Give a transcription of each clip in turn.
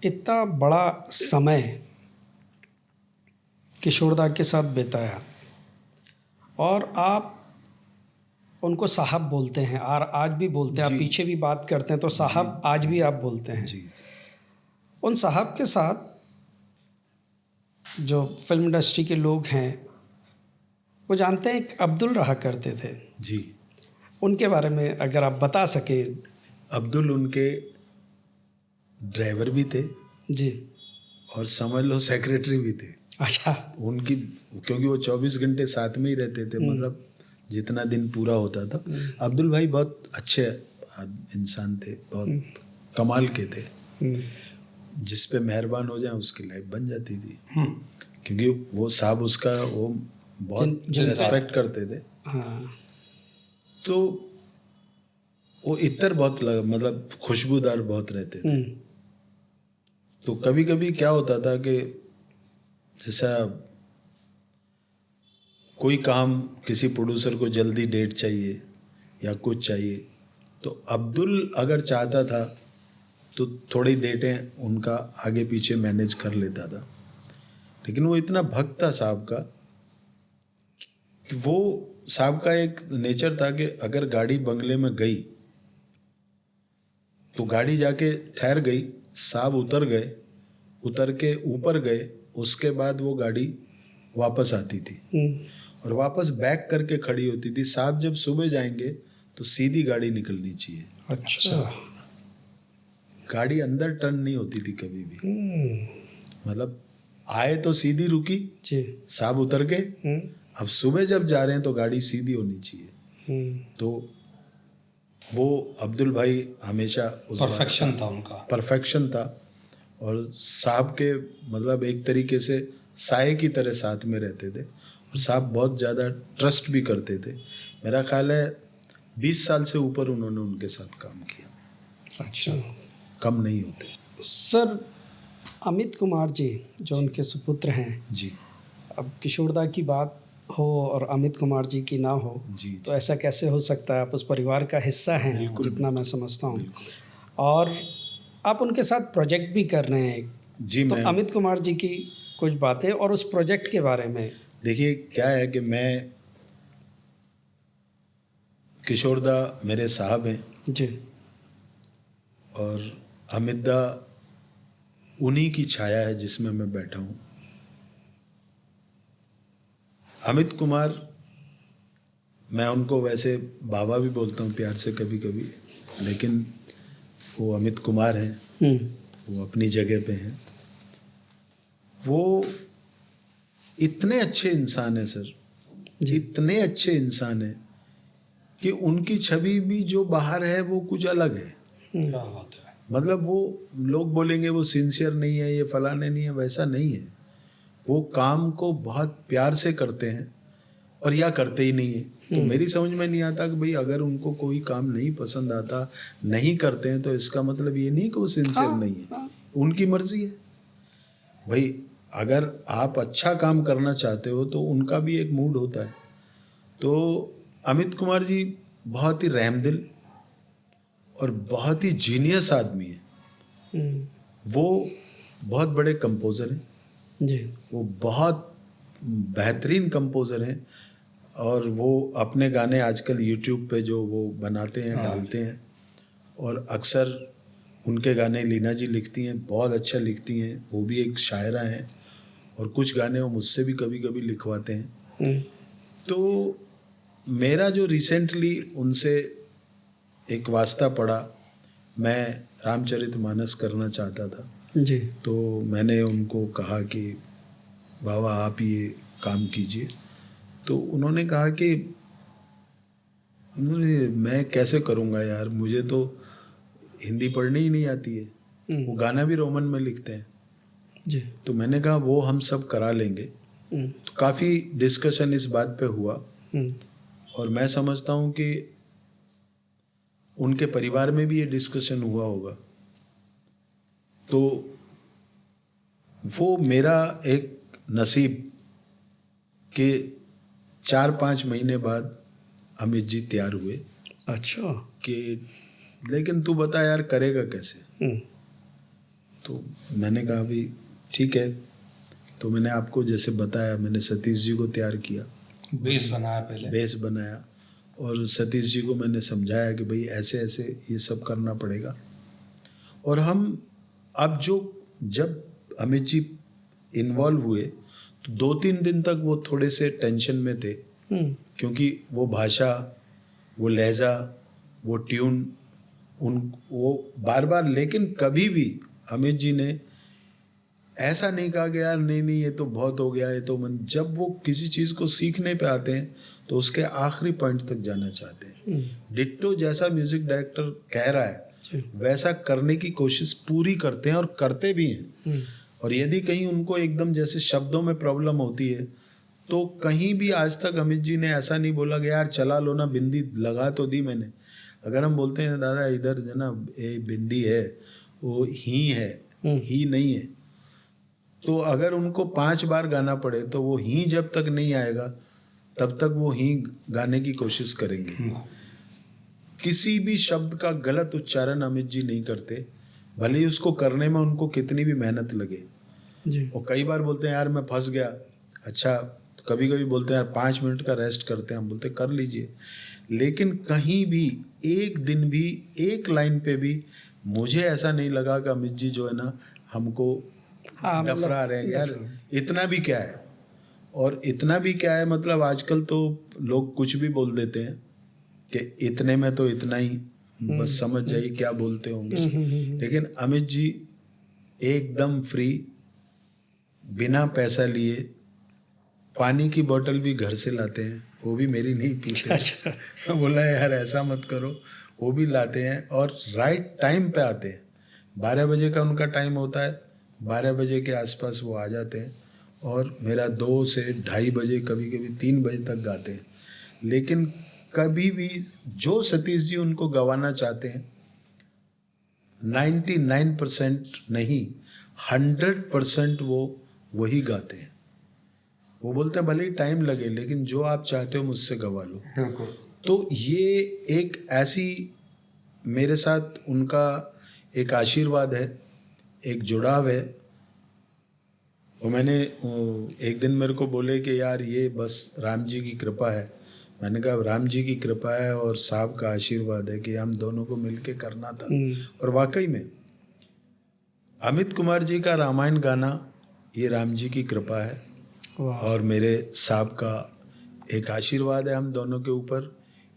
इतना बड़ा समय किशोरदा के साथ बिताया और आप उनको साहब बोलते हैं और आज भी बोलते हैं, आप पीछे भी बात करते हैं तो साहब आज भी आप बोलते हैं। जी। उन साहब के साथ जो फिल्म इंडस्ट्री के लोग हैं वो जानते हैं एक अब्दुल रहा करते थे जी। उनके बारे में अगर आप बता सके। अब्दुल उनके ड्राइवर भी थे जी। और समझ लो सेक्रेटरी भी थे। अच्छा। उनकी, क्योंकि वो 24 घंटे साथ में ही रहते थे, मतलब जितना दिन पूरा होता था। अब्दुल भाई बहुत अच्छे इंसान थे, बहुत कमाल के थे। जिस पे मेहरबान हो जाए उसकी लाइफ बन जाती थी, क्योंकि वो साहब उसका वो बहुत रेस्पेक्ट करते थे। हाँ। तो वो इत्र बहुत मतलब खुशबूदार बहुत रहते थे। तो कभी कभी क्या होता था कि जैसा कोई काम किसी प्रोड्यूसर को जल्दी डेट चाहिए या कुछ चाहिए, तो अब्दुल अगर चाहता था तो थोड़ी डेटें उनका आगे पीछे मैनेज कर लेता था। लेकिन वो इतना भक्त था साहब का कि वो साहब का एक नेचर था कि अगर गाड़ी बंगले में गई तो गाड़ी जाके ठहर गई, साहब उतर गए, उतर के ऊपर गए, उसके बाद वो गाड़ी वापस आती थी और वापस बैक करके खड़ी होती थी। साहब जब सुबह जाएंगे तो सीधी गाड़ी निकलनी चाहिए। अच्छा। गाड़ी अंदर टर्न नहीं होती थी कभी भी, मतलब आए तो सीधी रुकी, साहब उतर के, अब सुबह जब जा रहे हैं तो गाड़ी सीधी होनी चाहिए। तो वो अब्दुल भाई हमेशा परफेक्शन था उनका, परफेक्शन था। और साहब के मतलब एक तरीके से साये की तरह साथ में रहते थे और साहब बहुत ज़्यादा ट्रस्ट भी करते थे। मेरा ख्याल है 20 साल से ऊपर उन्होंने उनके साथ काम किया। अच्छा। कम नहीं होते। सर, अमित कुमार जी जो उनके सुपुत्र हैं जी, अब किशोरदा की बात हो और अमित कुमार जी की ना हो जी, तो ऐसा कैसे हो सकता है? आप उस परिवार का हिस्सा हैं जितना मैं समझता हूँ, और आप उनके साथ प्रोजेक्ट भी कर रहे हैं जी। तो मैं अमित कुमार जी की कुछ बातें और उस प्रोजेक्ट के बारे में। देखिए क्या है कि मैं, किशोरदा मेरे साहब हैं जी, और अमित दा उन्हीं की छाया है जिसमें मैं बैठा हूँ। अमित कुमार, मैं उनको वैसे बाबा भी बोलता हूँ प्यार से कभी कभी, लेकिन वो अमित कुमार हैं, वो अपनी जगह पे हैं। वो इतने अच्छे इंसान हैं सर, इतने अच्छे इंसान हैं कि उनकी छवि भी जो बाहर है वो कुछ अलग है। क्या बात है। मतलब वो लोग बोलेंगे वो सिंसियर नहीं है, ये फलाने नहीं है, वैसा नहीं है। वो काम को बहुत प्यार से करते हैं और या करते ही नहीं है। तो मेरी समझ में नहीं आता कि भाई अगर उनको कोई काम नहीं पसंद आता, नहीं करते हैं, तो इसका मतलब ये नहीं कि वो सिंसियर नहीं है। उनकी मर्जी है भाई। अगर आप अच्छा काम करना चाहते हो तो उनका भी एक मूड होता है। तो अमित कुमार जी बहुत ही रहमदिल और बहुत ही जीनियस आदमी है। वो बहुत बड़े कंपोज़र हैं जी। वो बहुत बेहतरीन कंपोज़र हैं और वो अपने गाने आजकल यूट्यूब पे जो वो बनाते हैं, डालते हैं, और अक्सर उनके गाने लीना जी लिखती हैं, बहुत अच्छा लिखती हैं। वो भी एक शायरा हैं और कुछ गाने वो मुझसे भी कभी कभी लिखवाते हैं। तो मेरा जो रिसेंटली उनसे एक वास्ता पड़ा, मैं रामचरितमानस करना चाहता था जी। तो मैंने उनको कहा कि बाबा आप ये काम कीजिए। तो उन्होंने कहा कि मैं कैसे करूँगा यार, मुझे तो हिंदी पढ़नी ही नहीं आती है। वो गाना भी रोमन में लिखते हैं। जी। तो मैंने कहा वो हम सब करा लेंगे। तो काफ़ी डिस्कशन इस बात पे हुआ और मैं समझता हूँ कि उनके परिवार में भी ये डिस्कशन हुआ होगा। तो वो मेरा एक नसीब के 4-5 महीने बाद अमित जी तैयार हुए। अच्छा। कि लेकिन तू बता यार करेगा कैसे। तो मैंने कहा भी ठीक है। तो मैंने आपको जैसे बताया, मैंने सतीश जी को तैयार किया, बेस बनाया पहले। बेस बनाया, और सतीश जी को मैंने समझाया कि भाई ऐसे ऐसे ये सब करना पड़ेगा। और हम अब जब अमित जी इन्वॉल्व हुए तो 2-3 दिन तक वो थोड़े से टेंशन में थे, क्योंकि वो भाषा, वो लहजा, वो ट्यून, वो बार बार, लेकिन कभी भी अमित जी ने ऐसा नहीं कहा कि यार नहीं नहीं ये तो बहुत हो गया, ये तो मन। जब वो किसी चीज़ को सीखने पे आते हैं तो उसके आखिरी पॉइंट तक जाना चाहते हैं। डिट्टो जैसा म्यूजिक डायरेक्टर कह रहा है वैसा करने की कोशिश पूरी करते हैं, और करते भी हैं। और यदि कहीं उनको एकदम जैसे शब्दों में प्रॉब्लम होती है तो कहीं भी आज तक अमित जी ने ऐसा नहीं बोला कि यार चला लो ना, बिंदी लगा तो दी मैंने। अगर हम बोलते हैं दादा इधर जो ना ये बिंदी है, वो ही है, ही नहीं है, तो अगर उनको 5 बार गाना पड़े तो वो ही जब तक नहीं आएगा तब तक वो ही गाने की कोशिश करेंगे। किसी भी शब्द का गलत उच्चारण अमित जी नहीं करते, भले ही उसको करने में उनको कितनी भी मेहनत लगे। जी। वो कई बार बोलते हैं यार मैं फंस गया, अच्छा, तो कभी कभी बोलते हैं यार 5 मिनट का रेस्ट करते हैं, हम बोलते कर लीजिए। लेकिन कहीं भी एक दिन भी एक लाइन पे भी मुझे ऐसा नहीं लगा कि अमित जी जो है ना हमको डफरा रहे हैं यार, इतना भी क्या है। और इतना भी क्या है मतलब आजकल तो लोग कुछ भी बोल देते हैं कि इतने में तो इतना ही, बस समझ जाइए क्या बोलते होंगे। लेकिन अमित जी एकदम फ्री, बिना पैसा लिए, पानी की बोतल भी घर से लाते हैं, वो भी मेरी नहीं पीते। मैं बोला यार ऐसा मत करो, वो भी लाते हैं और राइट टाइम पे आते हैं। 12 बजे का उनका टाइम होता है, 12 बजे के आसपास वो आ जाते हैं, और मेरा 2 से 2:30 बजे, कभी कभी 3 बजे तक गाते हैं। लेकिन कभी भी जो सतीश जी उनको गवाना चाहते हैं 99% नहीं 100% वो वही गाते हैं। वो बोलते हैं भले ही टाइम लगे लेकिन जो आप चाहते हो मुझसे गवा लो। तो ये एक ऐसी मेरे साथ उनका एक आशीर्वाद है, एक जुड़ाव है। और मैंने एक दिन मेरे को बोले कि यार ये बस राम जी की कृपा है। मैंने कहा राम जी की कृपा है और साहब का आशीर्वाद है कि हम दोनों को मिलके करना था। और वाकई में अमित कुमार जी का रामायण गाना ये राम जी की कृपा है और मेरे साहब का एक आशीर्वाद है हम दोनों के ऊपर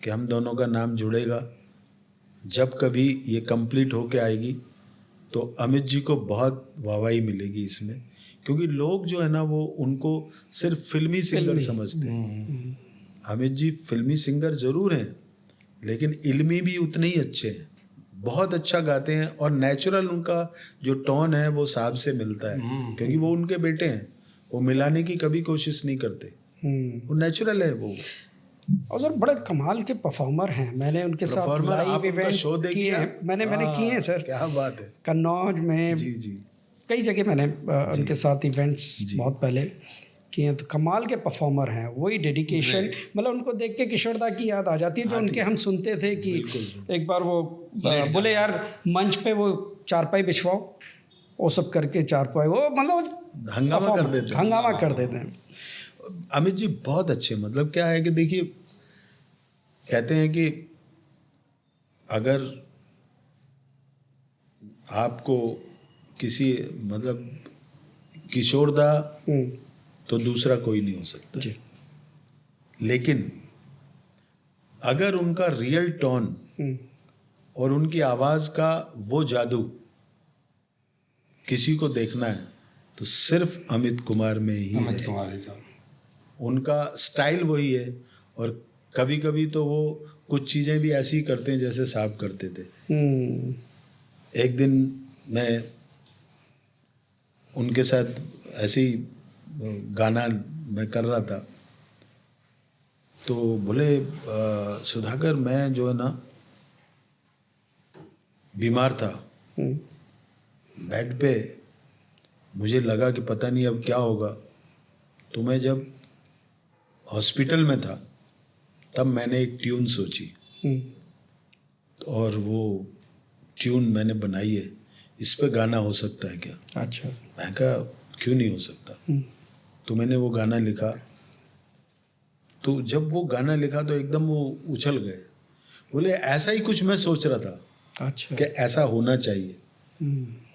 कि हम दोनों का नाम जुड़ेगा। जब कभी ये कंप्लीट होके आएगी तो अमित जी को बहुत वाहवाही मिलेगी इसमें, क्योंकि लोग जो है ना वो उनको सिर्फ फिल्मी सिंगर समझते हैं। अमित जी फिल्मी सिंगर ज़रूर हैं लेकिन इल्मी भी उतने ही अच्छे हैं, बहुत अच्छा गाते हैं और नेचुरल उनका जो टोन है वो साहब से मिलता है, क्योंकि वो उनके बेटे हैं, वो मिलाने की कभी कोशिश नहीं करते, वो नेचुरल है वो। और सर बड़े कमाल के परफॉर्मर हैं, मैंने उनके साथ लाइव इवेंट किए हैं, मैंने किए हैं सर। क्या बात है। कन्नौज में जी जी कई जगह मैंने उनके साथ इवेंट्स बहुत पहले किए हैं। तो कमाल के परफॉर्मर हैं, वही डेडिकेशन, मतलब उनको देख के किशोरदा की याद आ जाती है जो उनके हम सुनते थे कि एक बार वो बोले यार मंच पे वो चारपाई बिछवाओ, वो सब करके चारपाई वो मतलब हंगामा कर देते हैं। अमित जी बहुत अच्छे, मतलब क्या है कि देखिए कहते हैं कि अगर आपको किसी मतलब किशोरदा तो दूसरा कोई नहीं हो सकता जी। लेकिन अगर उनका रियल टोन और उनकी आवाज़ का वो जादू किसी को देखना है तो सिर्फ अमित कुमार में ही है। उनका स्टाइल वही है और कभी कभी तो वो कुछ चीज़ें भी ऐसी करते हैं जैसे साहब करते थे। एक दिन मैं उनके साथ ऐसे ही गाना मैं कर रहा था तो बोले सुधाकर मैं जो है ना बीमार था बेड पे, मुझे लगा कि पता नहीं अब क्या होगा, तो मैं जब हॉस्पिटल में था तब मैंने एक ट्यून सोची और वो ट्यून मैंने बनाई है इस पे गाना हो सकता है क्या? अच्छा। मैं कहा क्यों नहीं हो सकता। तो मैंने वो गाना लिखा। तो जब वो गाना लिखा तो एकदम वो उछल गए, बोले ऐसा ही कुछ मैं सोच रहा था अच्छा। कि ऐसा होना चाहिए।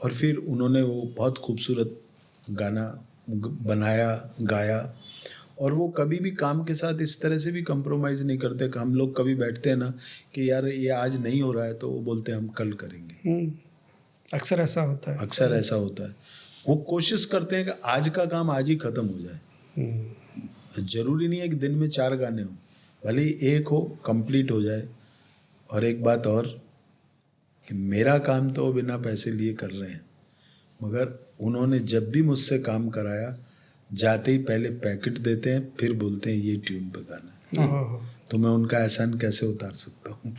और फिर उन्होंने वो बहुत खूबसूरत गाना बनाया, गाया। और वो कभी भी काम के साथ इस तरह से भी कंप्रोमाइज़ नहीं करते। कि हम लोग कभी बैठते हैं ना कि यार ये आज नहीं हो रहा है, तो वो बोलते हैं हम कल करेंगे। अक्सर ऐसा होता है। अक्सर ऐसा होता है। वो कोशिश करते हैं कि आज का काम आज ही ख़त्म हो जाए। ज़रूरी नहीं है कि दिन में 4 गाने हों, भले ही एक हो, कंप्लीट हो जाए। और एक बात और कि मेरा काम तो वो बिना पैसे लिए कर रहे हैं, मगर उन्होंने जब भी मुझसे काम कराया, जाते ही पहले पैकेट देते हैं, फिर बोलते हैं ये ट्यून पे गाना है। तो मैं उनका एहसान कैसे उतार सकता हूँ।